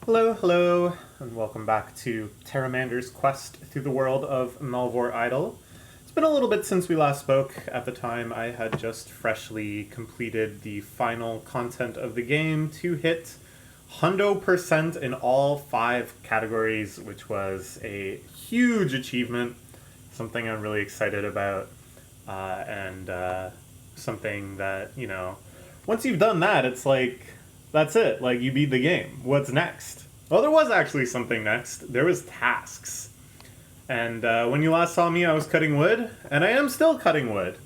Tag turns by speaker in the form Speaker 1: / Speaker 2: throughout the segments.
Speaker 1: Hello, hello, and welcome back to Terramander's quest through the world of Melvor Idle. It's been a little bit since we last spoke. At the time, I had just freshly completed the final content of the game to hit 100% in all 5 categories, which was a huge achievement, something I'm really excited about, and something that, once you've done that, it's like, that's it. Like, you beat the game. What's next? Well, there was actually something next. There was tasks. And when you last saw me, I was cutting wood, and I am still cutting wood.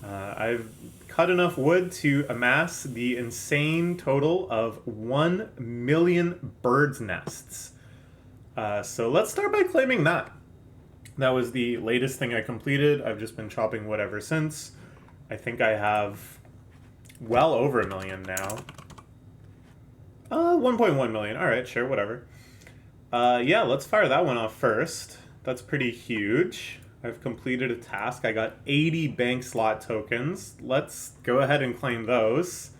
Speaker 1: I've cut enough wood to amass the insane total of 1 million bird's nests. So let's start by claiming that. That was the latest thing I completed. I've just been chopping wood ever since. I think I have well over 1 million now. 1.1 million. Alright, sure, whatever. Yeah, let's fire that one off first. That's pretty huge. I've completed a task. I got 80 bank slot tokens. Let's go ahead and claim those.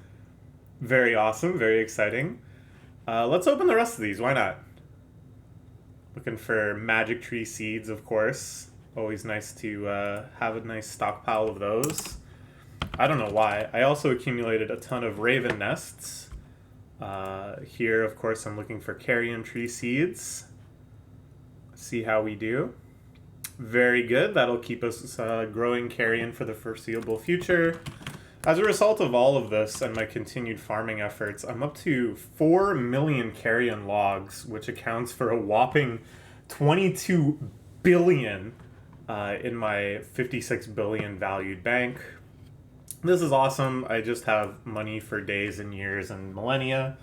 Speaker 1: Very awesome, very exciting. Let's open the rest of these, why not? Looking for magic tree seeds, of course. Always nice to have a nice stockpile of those. I don't know why. I also accumulated a ton of raven nests. Here, of course, I'm looking for carrion tree seeds. See how we do. Very good. That'll keep us growing carrion for the foreseeable future. As a result of all of this and my continued farming efforts, I'm up to 4 million carrion logs, which accounts for a whopping 22 billion in my 56 billion valued bank. This is awesome. I just have money for days and years and millennia.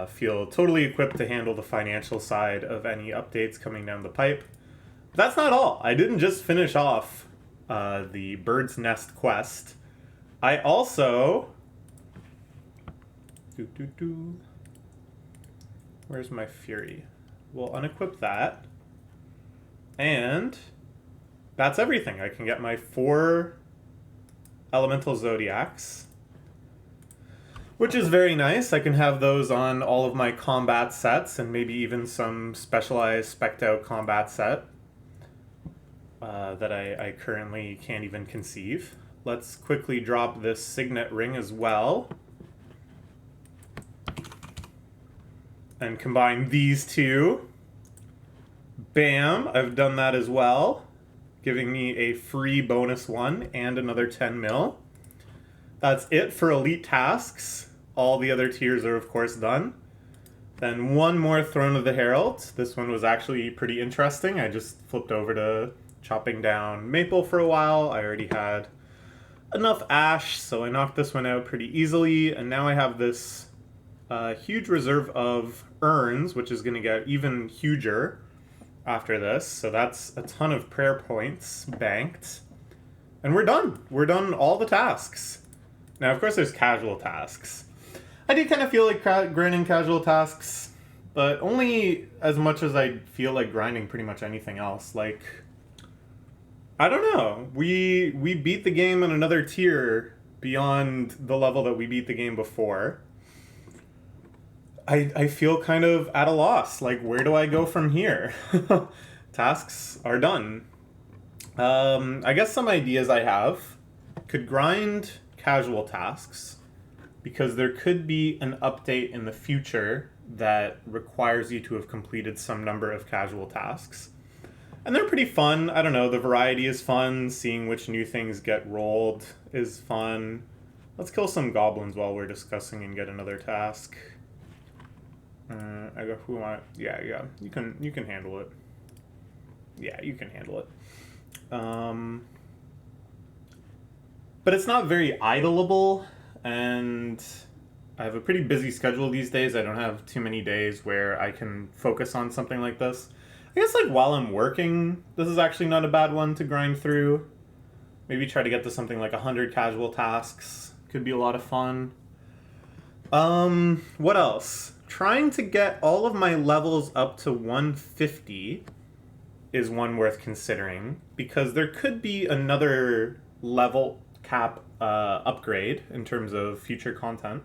Speaker 1: Feel totally equipped to handle the financial side of any updates coming down the pipe. But that's not all. I didn't just finish off the bird's nest quest. I also... Where's my fury? We'll unequip that. And that's everything. I can get my 4 elemental zodiacs, which is very nice. I can have those on all of my combat sets and maybe even some specialized spec'd out combat set that I currently can't even conceive. Let's quickly drop this signet ring as well and combine these two. Bam, I've done that as well, giving me a free bonus 1 and another 10 mil. That's it for elite tasks. All the other tiers are, of course, done. Then one more Throne of the Herald. This one was actually pretty interesting. I just flipped over to chopping down maple for a while. I already had enough ash, so I knocked this one out pretty easily. And now I have this huge reserve of urns, which is going to get even huger after this. So that's a ton of prayer points banked. And we're done. We're done all the tasks. Now, of course, there's casual tasks. I do kind of feel like grinding casual tasks, but only as much as I feel like grinding pretty much anything else. Like, I don't know. We beat the game on another tier beyond the level that we beat the game before. I feel kind of at a loss. Like, where do I go from here? Tasks are done. I guess some ideas I have. Could grind casual tasks, because there could be an update in the future that requires you to have completed some number of casual tasks. And they're pretty fun. I don't know, the variety is fun. Seeing which new things get rolled is fun. Let's kill some goblins while we're discussing and get another task. I go, who am I? Yeah, you can handle it. Yeah, you can handle it. But it's not very idleable, and I have a pretty busy schedule these days. I don't have too many days where I can focus on something like this. I guess, like, while I'm working, this is actually not a bad one to grind through. Maybe try to get to something like 100 casual tasks. Could be a lot of fun. What else? Trying to get all of my levels up to 150 is one worth considering, because there could be another level cap upgrade in terms of future content.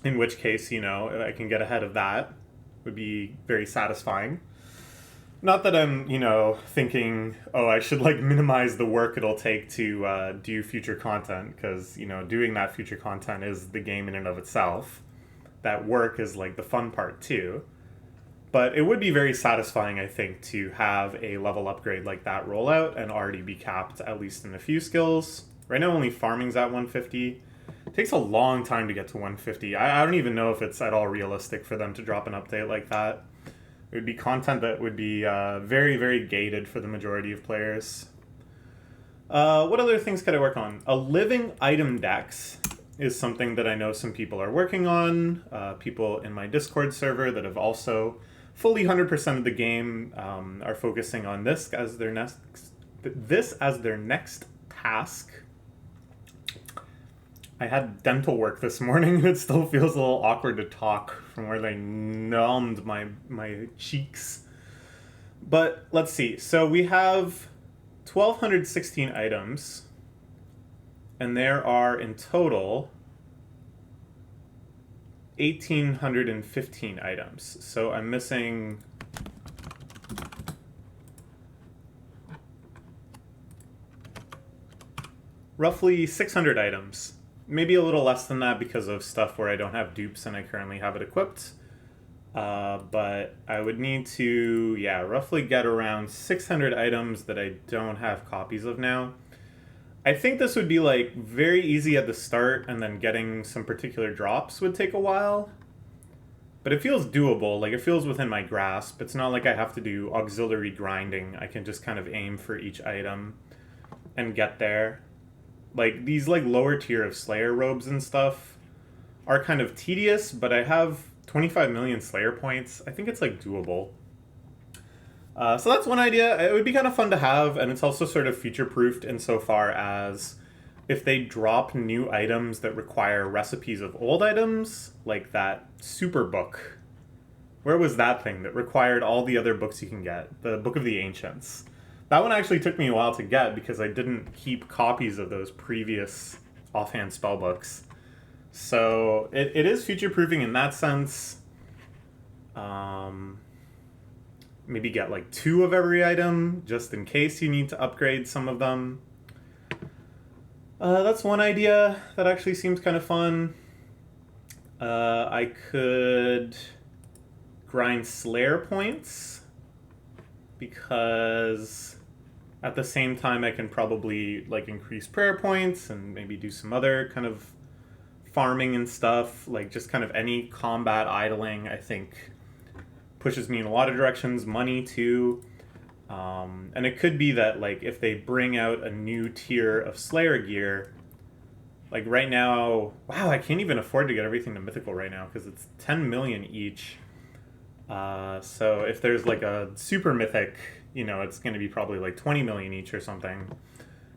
Speaker 1: in which case, you know, if I can get ahead of that, would be very satisfying. Not that I'm, you know, thinking, oh, I should like minimize the work it'll take to do future content, because, you know, doing that future content is the game in and of itself. That work is like the fun part too. But it would be very satisfying, I think, to have a level upgrade like that roll out and already be capped at least in a few skills. Right now, only farming's at 150. It takes a long time to get to 150. I don't even know if it's at all realistic for them to drop an update like that. It would be content that would be very, very gated for the majority of players. What other things could I work on? A living item dex is something that I know some people are working on. People in my Discord server that have also fully 100% of the game are focusing on this as their next task. I had dental work this morning and it still feels a little awkward to talk from where they numbed my cheeks. But let's see. So we have 1,216 items, and there are in total 1,815 items. So I'm missing roughly 600 items. Maybe a little less than that because of stuff where I don't have dupes and I currently have it equipped. But I would need to, yeah, roughly get around 600 items that I don't have copies of now. I think this would be like very easy at the start, and then getting some particular drops would take a while. But it feels doable, like it feels within my grasp. It's not like I have to do auxiliary grinding. I can just kind of aim for each item and get there. Like these like lower tier of Slayer robes and stuff are kind of tedious, but I have 25 million Slayer points. I think it's like doable. So that's one idea. It would be kind of fun to have, and it's also sort of future-proofed insofar as if they drop new items that require recipes of old items, like that super book. Where was that thing that required all the other books you can get? The Book of the Ancients. That one actually took me a while to get because I didn't keep copies of those previous offhand spellbooks. So it is future-proofing in that sense. Maybe get like 2 of every item, just in case you need to upgrade some of them. That's one idea that actually seems kind of fun. I could grind Slayer points, because at the same time I can probably like increase prayer points and maybe do some other kind of farming and stuff, like just kind of any combat idling, I think pushes me in a lot of directions. Money too. And it could be that like if they bring out a new tier of Slayer gear, like right now, wow, I can't even afford to get everything to mythical right now because it's 10 million each. So if there's like a super mythic, you know, it's going to be probably like 20 million each or something,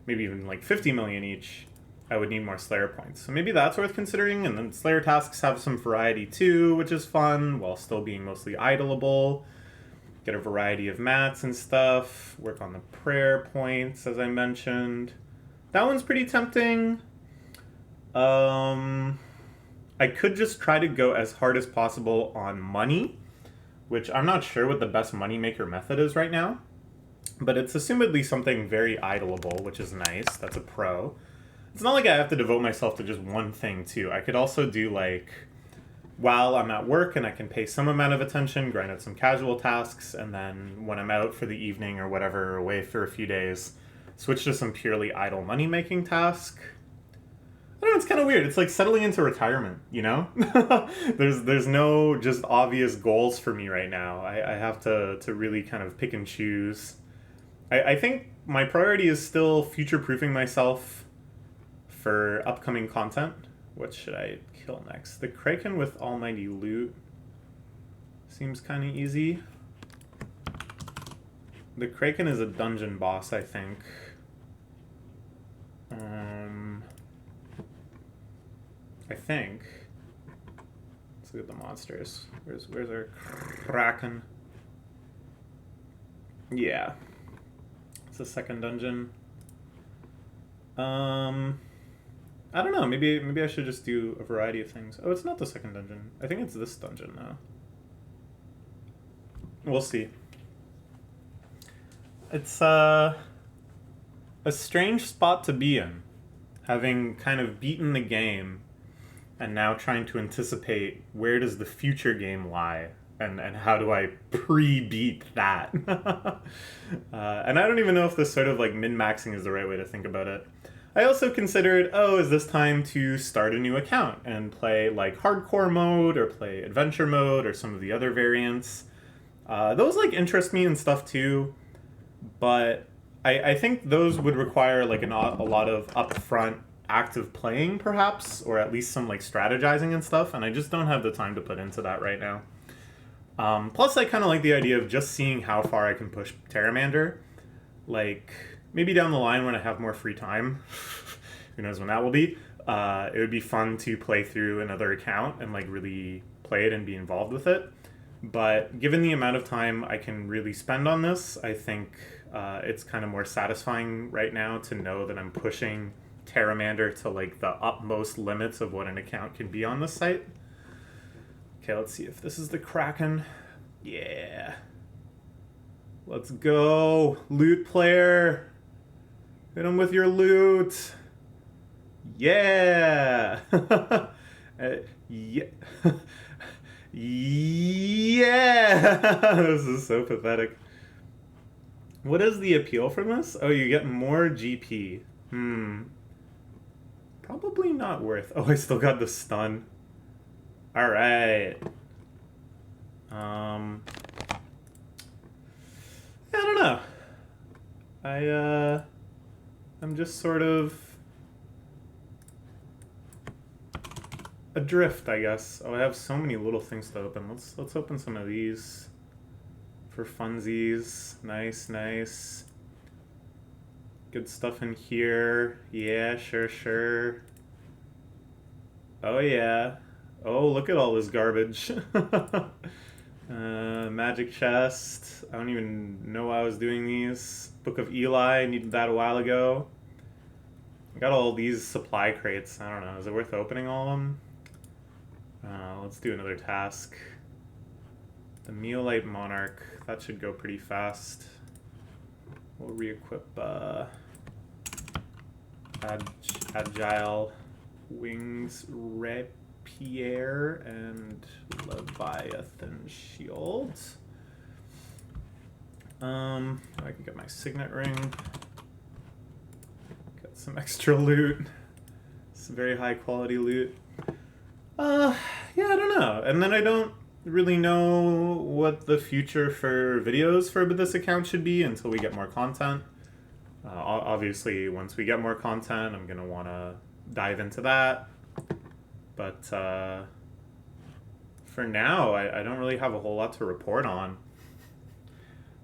Speaker 1: maybe even like 50 million each. I would need more Slayer points. So maybe that's worth considering. And then Slayer tasks have some variety too, which is fun, while still being mostly idleable. Get a variety of mats and stuff. Work on the prayer points, as I mentioned. That one's pretty tempting. I could just try to go as hard as possible on money, which I'm not sure what the best moneymaker method is right now. But it's assumedly something very idleable, which is nice. That's a pro. It's not like I have to devote myself to just one thing, too. I could also do, like, while I'm at work and I can pay some amount of attention, grind out some casual tasks, and then when I'm out for the evening or whatever, away for a few days, switch to some purely idle money-making task. I don't know, it's kind of weird. It's like settling into retirement, you know? There's no just obvious goals for me right now. I have to really kind of pick and choose. I think my priority is still future-proofing myself for upcoming content. What should I kill next? The Kraken with Almighty Loot seems kind of easy. The Kraken is a dungeon boss, I think. I think. Let's look at the monsters. Where's our Kraken? Yeah. It's the second dungeon. I don't know. Maybe I should just do a variety of things. Oh, it's not the second dungeon. I think it's this dungeon now. We'll see. It's a strange spot to be in, having kind of beaten the game and now trying to anticipate where does the future game lie and how do I pre-beat that. And I don't even know if this sort of like min-maxing is the right way to think about it. I also considered, oh, is this time to start a new account and play like hardcore mode or play adventure mode or some of the other variants. Those like interest me and stuff too, but I think those would require like a lot of upfront active playing perhaps, or at least some like strategizing and stuff, and I just don't have the time to put into that right now. Plus I kind of like the idea of just seeing how far I can push Terramander. Like, maybe down the line when I have more free time, who knows when that will be, it would be fun to play through another account and like really play it and be involved with it. But given the amount of time I can really spend on this, I think it's kind of more satisfying right now to know that I'm pushing Terramander to like the utmost limits of what an account can be on this site. Okay, let's see if this is the Kraken. Yeah. Let's go. Loot player. Hit him with your loot. Yeah. Yeah. Yeah. This is so pathetic. What is the appeal from this? Oh, you get more GP. Probably not worth. Oh, I still got the stun. All right. I don't know. I'm just sort of adrift, I guess. Oh, I have so many little things to open. Let's open some of these for funsies. Nice. Good stuff in here. Yeah, sure. Oh yeah. Oh, look at all this garbage. Magic chest. I don't even know why I was doing these. Book of Eli. Needed that a while ago. I got all these supply crates. I don't know. Is it worth opening all of them? Let's do another task. The Meolite Monarch. That should go pretty fast. We'll re-equip Agile Wings Rapier and Leviathan Shield. I can get my signet ring. Got some extra loot. Some very high quality loot. Yeah, I don't know. And then I don't really know what the future for videos for this account should be until we get more content. Obviously, once we get more content, I'm going to want to dive into that. But for now, I don't really have a whole lot to report on.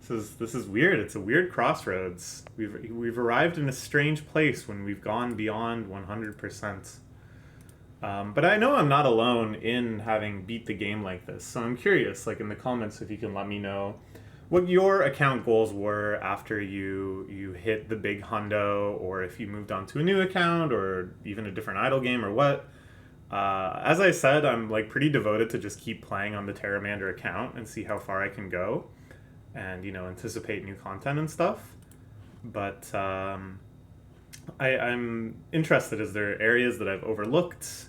Speaker 1: This is weird. It's a weird crossroads. We've arrived in a strange place when we've gone beyond 100%. But I know I'm not alone in having beat the game like this. So I'm curious, like in the comments, if you can let me know what your account goals were after you hit the big hundo, or if you moved on to a new account, or even a different idle game, or what. As I said, I'm like pretty devoted to just keep playing on the Terramander account and see how far I can go, and anticipate new content and stuff. But I'm interested. Is there areas that I've overlooked?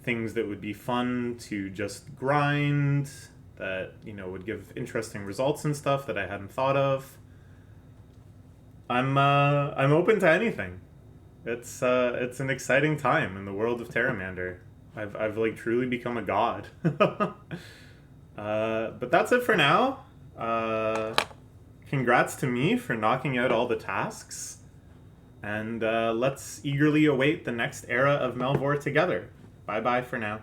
Speaker 1: Things that would be fun to just grind, that would give interesting results and stuff that I hadn't thought of. I'm open to anything. It's an exciting time in the world of Terramander. I've like truly become a god. But that's it for now. Congrats to me for knocking out all the tasks, and let's eagerly await the next era of Melvor together. Bye bye for now.